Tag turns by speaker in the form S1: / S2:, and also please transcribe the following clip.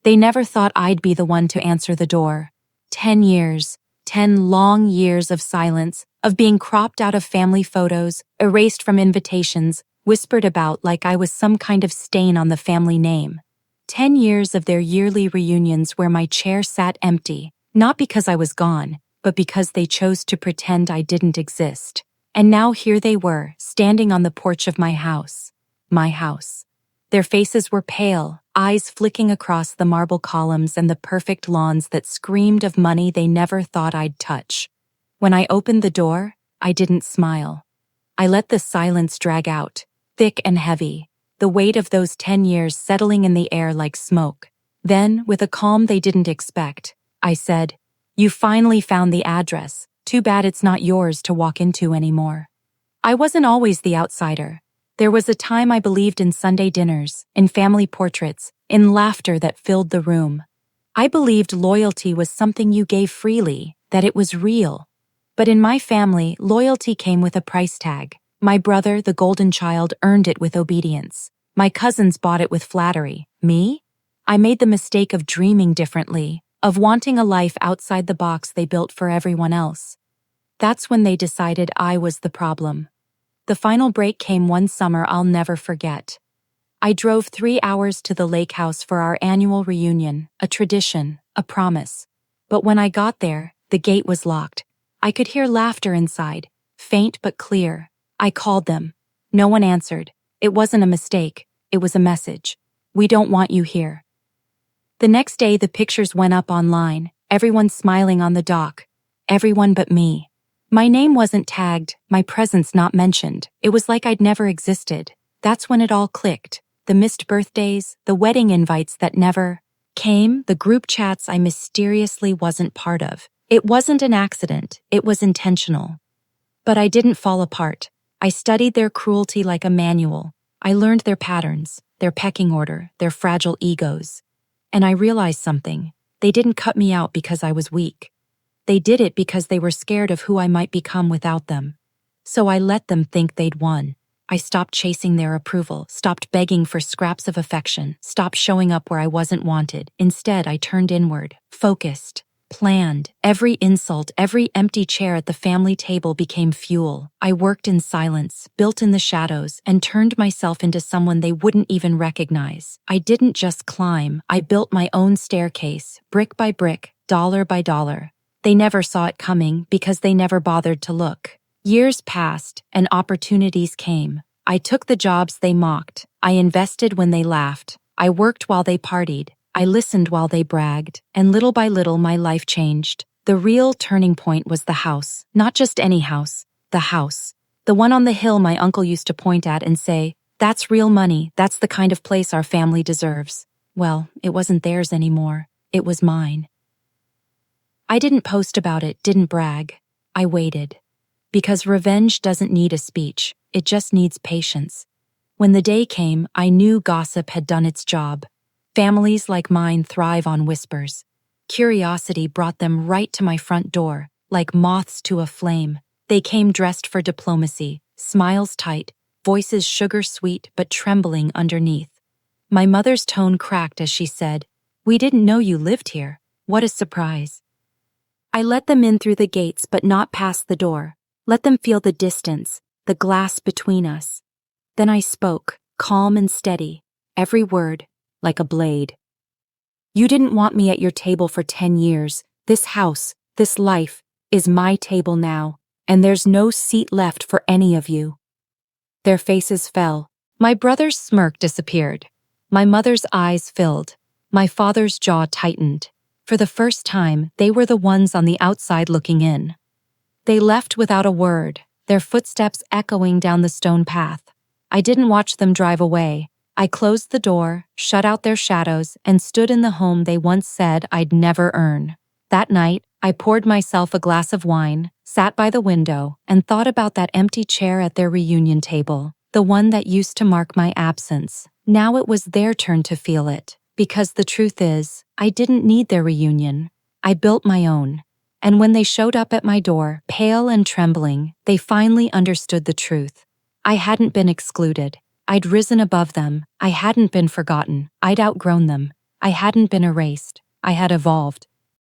S1: They never thought I'd be the one to answer the door. 10 years, 10 long years of silence, of being cropped out of family photos, erased from invitations, whispered about like I was some kind of stain on the family name. 10 years of their yearly reunions where my chair sat empty, not because I was gone, but because they chose to pretend I didn't exist. And now here they were, standing on the porch of my house. My house. Their faces were pale, eyes flicking across the marble columns and the perfect lawns that screamed of money they never thought I'd touch. When I opened the door, I didn't smile. I let the silence drag out, thick and heavy, the weight of those 10 years settling in the air like smoke. Then, with a calm they didn't expect, I said, "You finally found the address. Too bad it's not yours to walk into anymore." I wasn't always the outsider. There was a time I believed in Sunday dinners, in family portraits, in laughter that filled the room. I believed loyalty was something you gave freely, that it was real. But in my family, loyalty came with a price tag. My brother, the golden child, earned it with obedience. My cousins bought it with flattery. Me? I made the mistake of dreaming differently, of wanting a life outside the box they built for everyone else. That's when they decided I was the problem. The final break came one summer I'll never forget. I drove 3 hours to the lake house for our annual reunion, a tradition, a promise. But when I got there, the gate was locked. I could hear laughter inside, faint but clear. I called them. No one answered. It wasn't a mistake. It was a message. We don't want you here. The next day the pictures went up online, everyone smiling on the dock. Everyone but me. My name wasn't tagged, my presence not mentioned. It was like I'd never existed. That's when it all clicked. The missed birthdays, the wedding invites that never came, the group chats I mysteriously wasn't part of. It wasn't an accident, it was intentional. But I didn't fall apart. I studied their cruelty like a manual. I learned their patterns, their pecking order, their fragile egos. And I realized something. They didn't cut me out because I was weak. They did it because they were scared of who I might become without them. So I let them think they'd won. I stopped chasing their approval, stopped begging for scraps of affection, stopped showing up where I wasn't wanted. Instead, I turned inward, focused, planned. Every insult, every empty chair at the family table became fuel. I worked in silence, built in the shadows, and turned myself into someone they wouldn't even recognize. I didn't just climb, I built my own staircase, brick by brick, dollar by dollar. They never saw it coming because they never bothered to look. Years passed, and opportunities came. I took the jobs they mocked. I invested when they laughed. I worked while they partied. I listened while they bragged. And little by little, my life changed. The real turning point was the house. Not just any house. The house. The one on the hill my uncle used to point at and say, "That's real money. That's the kind of place our family deserves." Well, it wasn't theirs anymore. It was mine. I didn't post about it, didn't brag. I waited. Because revenge doesn't need a speech, it just needs patience. When the day came, I knew gossip had done its job. Families like mine thrive on whispers. Curiosity brought them right to my front door, like moths to a flame. They came dressed for diplomacy, smiles tight, voices sugar-sweet but trembling underneath. My mother's tone cracked as she said, "We didn't know you lived here. What a surprise." I let them in through the gates but not past the door. Let them feel the distance, the glass between us. Then I spoke, calm and steady, every word like a blade. "You didn't want me at your table for 10 years. This house, this life, is my table now, and there's no seat left for any of you." Their faces fell. My brother's smirk disappeared. My mother's eyes filled. My father's jaw tightened. For the first time, they were the ones on the outside looking in. They left without a word, their footsteps echoing down the stone path. I didn't watch them drive away. I closed the door, shut out their shadows, and stood in the home they once said I'd never earn. That night, I poured myself a glass of wine, sat by the window, and thought about that empty chair at their reunion table, the one that used to mark my absence. Now it was their turn to feel it. Because the truth is, I didn't need their reunion. I built my own. And when they showed up at my door, pale and trembling, they finally understood the truth. I hadn't been excluded. I'd risen above them. I hadn't been forgotten. I'd outgrown them. I hadn't been erased. I had evolved.